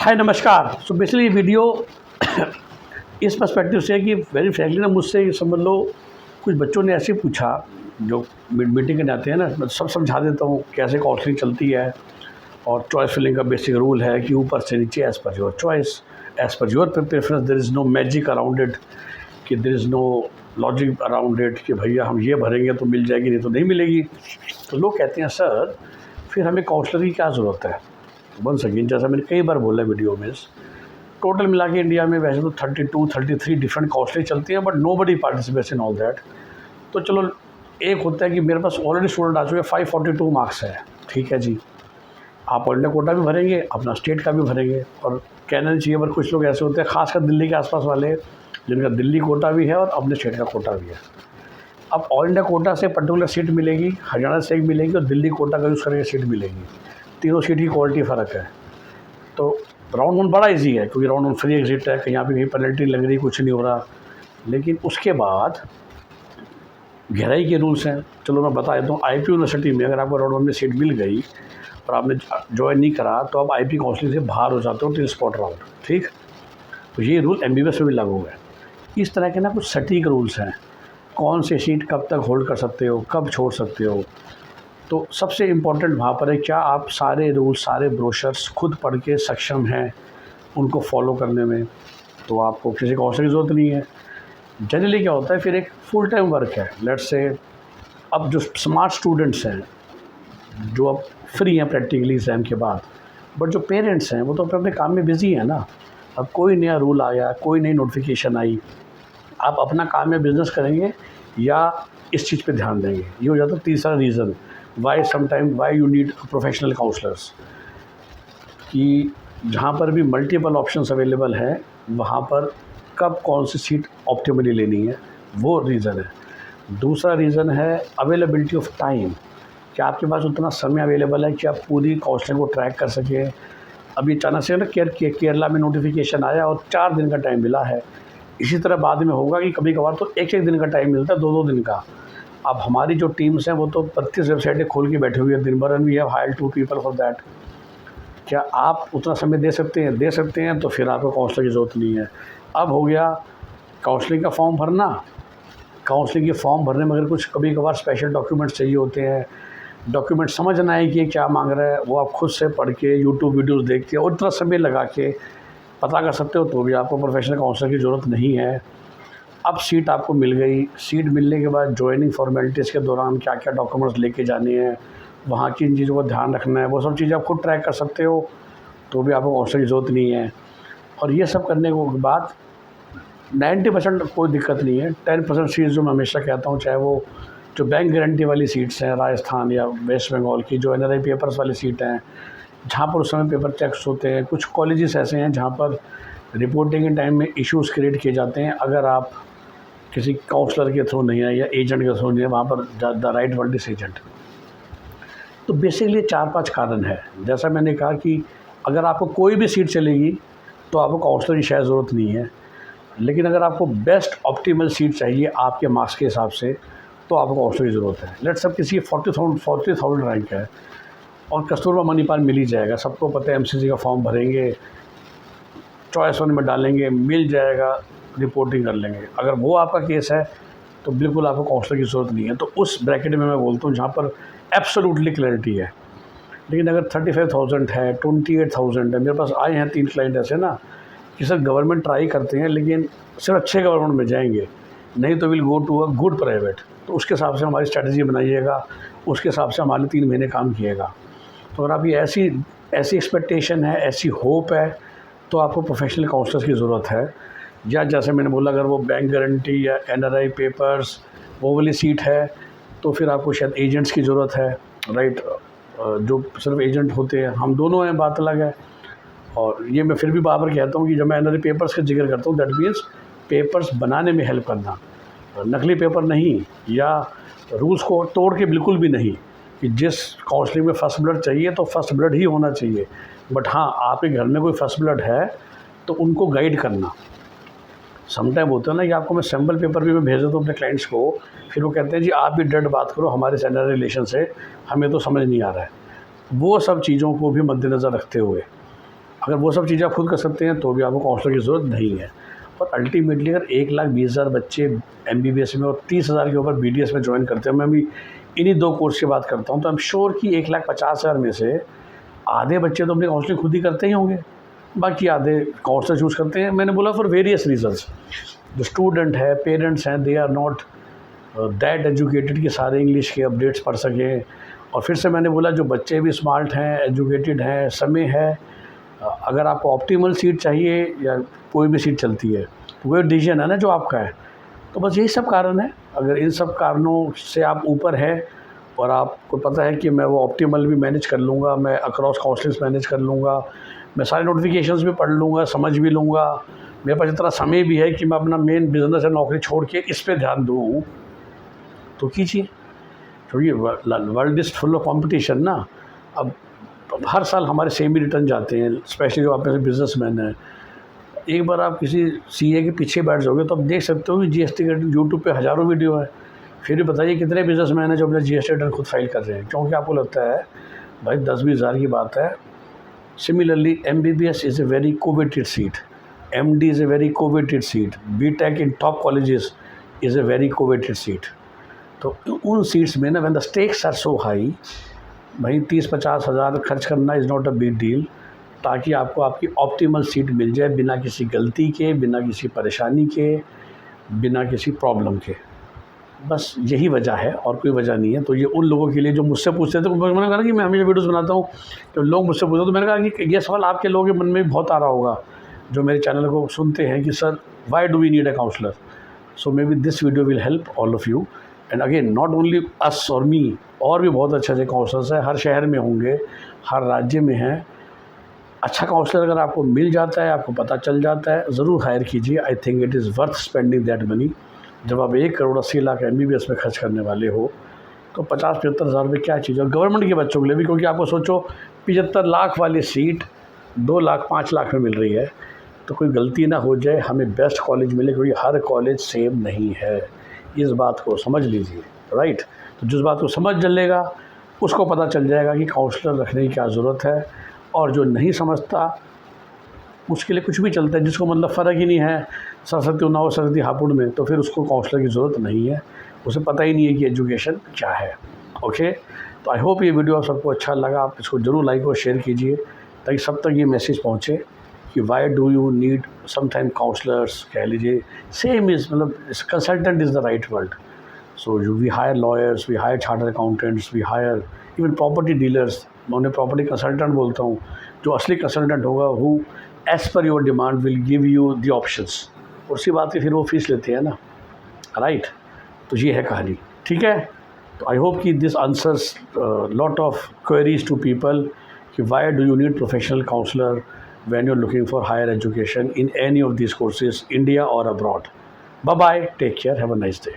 हाय नमस्कार। So basically video इस perspective से है कि वेरी फ्रैंकली ना मुझसे ये समझ लो कुछ बच्चों ने ऐसे पूछा जो मीटिंग करने आते हैं ना, मैं सब समझा देता हूँ कैसे काउंसलिंग चलती है। और चॉइस फिलिंग का बेसिक रूल है कि ऊपर से नीचे as per your choice, as per your preference, there is no magic around it, कि there is no logic around it कि भैया हम ये भरेंगे तो मिल जाएगी नहीं तो नहीं मिलेगी। तो लोग कहते हैं सर फिर हमें काउंसलर की क्या ज़रूरत है। वंस अगेन जैसा मैंने कई बार बोला वीडियो में, टोटल मिला के इंडिया में वैसे तो 32-33 डिफरेंट काउंसलिंग चलती हैं, but nobody participates in all that. तो चलो एक होता है कि मेरे पास ऑलरेडी स्टूडेंट आ चुके हैं, 542 मार्क्स है, ठीक है जी, आप ऑल इंडिया कोटा भी भरेंगे, अपना स्टेट का भी भरेंगे। और कहना नहीं चाहिए, पर कुछ लोग ऐसे होते हैं खासकर दिल्ली के आसपास वाले जिनका दिल्ली कोटा भी है और अपने स्टेट का कोटा भी है। अब ऑल इंडिया कोटा से पर्टिकुलर सीट मिलेगी, हरियाणा से एक मिलेगी और दिल्ली कोटा का यूज़ करके सीट मिलेगी। तीनों सीट की क्वालिटी फ़र्क है। तो राउंड वन बड़ा इजी है क्योंकि राउंड वन फ्री एग्जिट है, कहीं यहाँ पे कहीं पेनल्टी लग रही, कुछ नहीं हो रहा। लेकिन उसके बाद गहराई के रूल्स हैं। चलो मैं बता देता हूँ। आईपी यूनिवर्सिटी में अगर आपको राउंड वन में सीट मिल गई और आपने ज्वाइन नहीं करा तो आप आईपी काउंसलिंग से बाहर हो जाते हो टिल स्पॉट राउंड, ठीक। तो ये रूल एमबीबीएस में भी लागू है। इस तरह के ना कुछ सटीक रूल्स हैं, कौन से सीट कब तक होल्ड कर सकते हो, कब छोड़ सकते हो। तो सबसे इम्पोर्टेंट वहाँ पर है क्या आप सारे रूल्स, सारे ब्रोशर्स खुद पढ़ के सक्षम हैं उनको फॉलो करने में। तो आपको किसी काउंसलर की ज़रूरत नहीं है। जनरली क्या होता है फिर एक फुल टाइम वर्क है। लेट्स से अब जो स्मार्ट स्टूडेंट्स हैं जो अब फ्री हैं प्रैक्टिकली एग्ज़ाम के बाद, बट जो पेरेंट्स हैं वो तो अपने काम में बिज़ी हैं ना। अब कोई नया रूल आया, कोई नई नोटिफिकेशन आई, आप अपना काम में बिज़नेस करेंगे या इस चीज़ पे ध्यान देंगे। ये हो जाता है तीसरा reason why you need professional counsellors, कि जहाँ पर भी मल्टीपल ऑप्शंस अवेलेबल हैं वहाँ पर कब कौन सी सीट ऑप्टिमली लेनी है, वो रीज़न है। दूसरा रीज़न है अवेलेबिलिटी ऑफ टाइम, कि आपके पास उतना समय अवेलेबल है कि आप पूरी काउंसलिंग को ट्रैक कर सकें। अभी अचानक से ना केरला में नोटिफिकेशन आया और 4 दिन का टाइम मिला है। इसी तरह बाद में होगा कि कभी कभार तो एक दिन का टाइम मिलता है, 2 दिन का। अब हमारी जो टीम्स हैं वो तो 32 वेबसाइटें खोल के बैठे हुए हैं दिन भर, and we have hired 2 people for that. क्या आप उतना समय दे सकते हैं तो फिर आपको काउंसलर की ज़रूरत नहीं है। अब हो गया काउंसलिंग का फॉर्म भरना। काउंसलिंग के फॉर्म भरने में अगर कुछ कभी कभार स्पेशल डॉक्यूमेंट्स चाहिए होते हैं, डॉक्यूमेंट समझना है कि ये क्या मांग रहा है, वो आप खुद से पढ़ के यूट्यूब वीडियोज़ देख के और इतना समय लगा के पता कर सकते हो, तो भी आपको प्रोफेशनल काउंसलर की ज़रूरत नहीं है। अब सीट आपको मिल गई, सीट मिलने के बाद जॉइनिंग फॉर्मेलिटीज़ के दौरान क्या क्या डॉक्यूमेंट्स लेके जाने हैं, वहाँ की इन चीज़ों का ध्यान रखना है, वो सब चीज़ें आप खुद ट्रैक कर सकते हो, तो भी आपको काउंसलर की ज़रूरत नहीं है। और ये सब करने के बाद 90% कोई दिक्कत नहीं है। 10% सीट्स जो मैं हमेशा कहता हूँ, चाहे वो जो बैंक गारंटी वाली सीट्स हैं राजस्थान या वेस्ट बंगाल की, जो एनआरआई पेपर्स वाली सीट हैं जहाँ पर उस समय पेपर चेक्स होते हैं, कुछ कॉलेजेस ऐसे हैं जहाँ पर रिपोर्टिंग के टाइम में इश्यूज़ क्रिएट किए जाते हैं अगर आप किसी काउंसलर के थ्रू नहीं है या एजेंट के थ्रू नहीं है, वहाँ पर the right word is agent. तो बेसिकली 4-5 कारण है। जैसा मैंने कहा कि अगर आपको कोई भी सीट चलेगी तो आपको काउंसलर की शायद ज़रूरत नहीं है, लेकिन अगर आपको बेस्ट ऑप्टिमल सीट चाहिए आपके मार्क्स के हिसाब से तो आपको काउंसलर की ज़रूरत है। लेट्स सब किसी 40,000 रैंक है और कस्तूरबा मणिपाल मिल ही जाएगा, सबको पता है। एमसीसी का फॉर्म भरेंगे, चॉइस वन में डालेंगे, मिल जाएगा, रिपोर्टिंग कर लेंगे। अगर वो आपका केस है तो बिल्कुल आपको काउंसलर की ज़रूरत नहीं है। तो उस ब्रैकेट में मैं बोलता हूँ जहाँ पर एब्सोल्युटली क्लैरिटी है। लेकिन अगर 35,000 है, 28,000 है, मेरे पास आए हैं 3 क्लाइंट ऐसे ना कि सर गवर्नमेंट ट्राई करते हैं लेकिन सिर्फ अच्छे गवर्नमेंट में जाएंगे, नहीं तो will go to a good private. तो उसके हिसाब से हमारी स्ट्रैटेजी बनाइएगा, उसके हिसाब से हमारे 3 महीने काम किएगा। तो अगर आप ये ऐसी एक्सपेक्टेशन है, ऐसी होप है, तो आपको प्रोफेशनल काउंसलर्स की ज़रूरत है। या जैसे मैंने बोला अगर वो बैंक गारंटी या एनआरआई पेपर्स वो वाली सीट है तो फिर आपको शायद एजेंट्स की ज़रूरत है, राइट। जो सिर्फ एजेंट होते हैं, हम दोनों हैं, बात अलग है। और ये मैं फिर भी बार बार कहता हूँ कि जब मैं एनआरआई पेपर्स का जिक्र करता हूँ दैट मीन्स पेपर्स बनाने में हेल्प करना, नकली पेपर नहीं या रूल्स को तोड़ के बिल्कुल भी नहीं। कि जिस काउंसलिंग में फर्स्ट ब्लड चाहिए तो फर्स्ट ब्लड ही होना चाहिए, बट हाँ आपके घर में कोई फर्स्ट ब्लड है तो उनको गाइड करना। समटाइम होता है ना कि आपको मैं सैम्पल पेपर भी मैं भेज देता हूँ अपने क्लाइंट्स को, फिर वो कहते हैं जी आप भी डायरेक्ट बात करो हमारे सेंडर रिलेशन से, हमें तो समझ नहीं आ रहा है। वो सब चीज़ों को भी मद्देनज़र रखते हुए अगर वो सब चीज़ें आप खुद कर सकते हैं तो भी आपको काउंसलर की ज़रूरत नहीं है। और अल्टीमेटली अगर 1,20,000 बच्चे MBBS में और 30,000 के ऊपर BDS में ज्वाइन करते हैं, मैं भी इन्हीं 2 कोर्स की बात करता हूँ, तो आई एम श्योर कि 1,50,000 में से आधे बच्चे तो अपनी काउंसलिंग खुद ही करते ही होंगे, बाकी आधे काउंसलर चूज़ करते हैं। मैंने बोला फॉर वेरियस रीजंस। जो स्टूडेंट है, पेरेंट्स हैं, they are not that educated कि सारे इंग्लिश के अपडेट्स पढ़ सकें। और फिर से मैंने बोला जो बच्चे भी स्मार्ट हैं, एजुकेटेड हैं, समय है, अगर आपको ऑप्टिमल सीट चाहिए या कोई भी सीट चलती है, तो वो डिसीजन है ना जो आपका है। तो बस यही सब कारण है। अगर इन सब कारणों से आप ऊपर हैं और आपको पता है कि मैं वो ऑप्टिमल भी मैनेज कर लूँगा, मैं अक्रॉस काउंसलिंग्स मैनेज कर लूँगा, मैं सारे नोटिफिकेशंस भी पढ़ लूँगा, समझ भी लूँगा, मेरे पास इतना समय भी है कि मैं अपना मेन बिज़नेस है नौकरी छोड़ के इस पे ध्यान दूँ, तो कीजिए। क्योंकि world is full of competition ना। अब हर साल हमारे सेम ही रिटर्न जाते हैं, स्पेशली जो आप में से बिजनेसमैन हैं। एक बार आप किसी CA के पीछे बैठ जाओगे तो आप देख सकते हो कि GST का यूट्यूब पे हज़ारों वीडियो है। फिर भी बताइए कितने बिजनेसमैन हैं जो अपना GST रिटर्न खुद फाइल कर रहे हैं, क्योंकि आपको लगता है भाई 10-20 हज़ार की बात है। Similarly MBBS is a very coveted seat, MD is a very coveted seat, BTech in top colleges is a very coveted seat. तो उन सीट्स में ना when the stakes are so high, भाई 30-50 हज़ार खर्च करना is not a big deal, ताकि आपको आपकी ऑप्टिमल सीट मिल जाए बिना किसी गलती के, बिना किसी परेशानी के, बिना किसी प्रॉब्लम के। बस यही वजह है और कोई वजह नहीं है। तो ये उन लोगों के लिए जो मुझसे पूछते थे, मैंने कहा कि मैं हमेशा वीडियोज़ बनाता हूँ, तो लोग मुझसे पूछते तो मैंने कहा कि ये सवाल आपके लोगों के मन में भी बहुत आ रहा होगा जो मेरे चैनल को सुनते हैं कि sir why do we need a counsellor. So maybe this video will help all of you. And again not only us और मी, और भी बहुत अच्छे अच्छे काउंसलर्स हैं, हर शहर में होंगे, हर राज्य में हैं। अच्छा काउंसलर अगर आपको मिल जाता है, आपको पता चल जाता है, ज़रूर हायर कीजिए। I think it is worth spending that money. जब आप 1 करोड़ 80 लाख MBBS में खर्च करने वाले हो, तो 50-75 हज़ार रुपये क्या चीज़ है। गवर्नमेंट के बच्चों के लिए भी, क्योंकि आपको सोचो 75 लाख वाली सीट 2 लाख 5 लाख में मिल रही है, तो कोई गलती ना हो जाए, हमें बेस्ट कॉलेज मिले, क्योंकि हर कॉलेज सेम नहीं है। इस बात को समझ लीजिए, राइट। तो जिस बात को समझ चलेगा उसको पता चल जाएगा कि काउंसलर रखने की क्या ज़रूरत है, और जो नहीं समझता उसके लिए कुछ भी चलता है, जिसको मतलब फ़र्क ही नहीं है सरस्वती उन्नाव सरस्वती हापुड़ में, तो फिर उसको काउंसलर की ज़रूरत नहीं है, उसे पता ही नहीं है कि एजुकेशन क्या है। ओके, तो आई होप ये वीडियो आप सबको अच्छा लगा। आप इसको ज़रूर लाइक और शेयर कीजिए ताकि सब तक ये मैसेज पहुँचे कि why do you need some time counsellors, कह लीजिए सेम इज़, मतलब consultant is the right word. So we hire lawyers, we hire chartered accountants, we hire even property dealers. मैं उन्हें प्रॉपर्टी कंसल्टेंट बोलता हूँ। जो असली कंसल्टेंट होगा who as per your demand will give you the options, उसी बात की फिर वो फीस लेते हैं ना, राइट। तो ये है कहानी, ठीक है। तो आई होप कि this answers lot of queries to people कि why do you need professional counsellor when you're looking for higher education in any of these courses, India or abroad. Bye bye, take care, have a nice day.